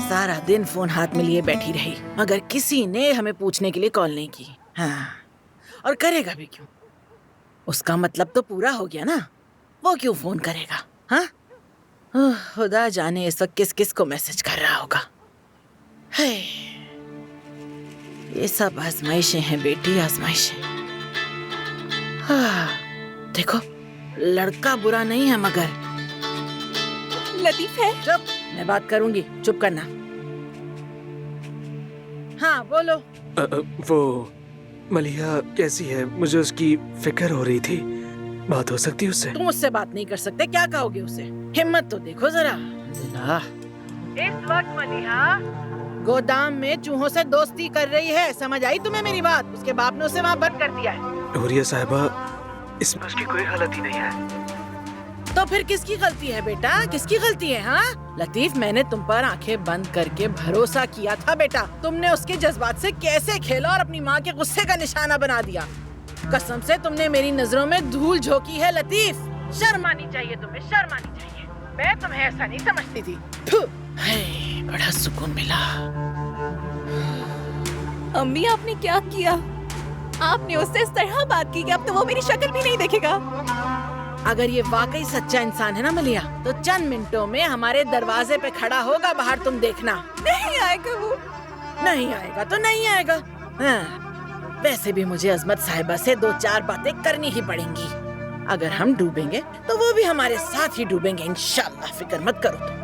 सारा दिन फोन हाथ में लिए बैठी रही, मगर किसी ने हमें पूछने के लिए कॉल नहीं की। हाँ, और करेगा भी क्यों? उसका मतलब तो पूरा हो गया ना, वो क्यों फोन करेगा? हाँ, खुदा जाने इस वक्त किस किस को मैसेज कर रहा होगा। है, ये सब आजमाइशें हैं बेटी, आजमाइशें। हाँ, देखो लड़का बुरा नहीं है मगर लतीफ है। चुप, मैं बात करूंगी, चुप करना। हाँ बोलो। वो मलिहा कैसी है? मुझे उसकी फिक्र हो रही थी, बात हो सकती है उससे? तुम उससे बात नहीं कर सकते, क्या कहोगे उसे? हिम्मत तो देखो जरा। इस वक्त मलिहा गोदाम में चूहों से दोस्ती कर रही है, समझ आई तुम्हें मेरी बात? उसके बाप ने उसे वहाँ बंद कर दिया है। हुरिया साहिबा, इसमें उसकी कोई गलती नहीं है। तो फिर किसकी गलती है बेटा, किसकी गलती है? हाँ लतीफ, मैंने तुम पर आंखें बंद करके भरोसा किया था बेटा। तुमने उसके जज्बात से कैसे खेला और अपनी माँ के गुस्से का निशाना बना दिया। कसम से तुमने मेरी नजरों में धूल झोंकी है लतीफ। शर्म आनी चाहिए तुम्हें, शर्म आनी चाहिए। मैं तुम्हें ऐसा नहीं समझती थी। बड़ा सुकून मिला। अम्मी आपने क्या किया? आपने उससे इस तरह बात की कि अब तो वो मेरी शक्ल भी नहीं देखेगा। अगर ये वाकई सच्चा इंसान है ना मलिया, तो चंद मिनटों में हमारे दरवाजे पे खड़ा होगा बाहर, तुम देखना। नहीं आएगा वो। नहीं आएगा तो नहीं आएगा। हाँ, वैसे भी मुझे अजमत साहिबा से 2-4 बातें करनी ही पड़ेंगी। अगर हम डूबेंगे तो वो भी हमारे साथ ही डूबेंगे इंशाल्लाह, फिक्र मत करो तुम।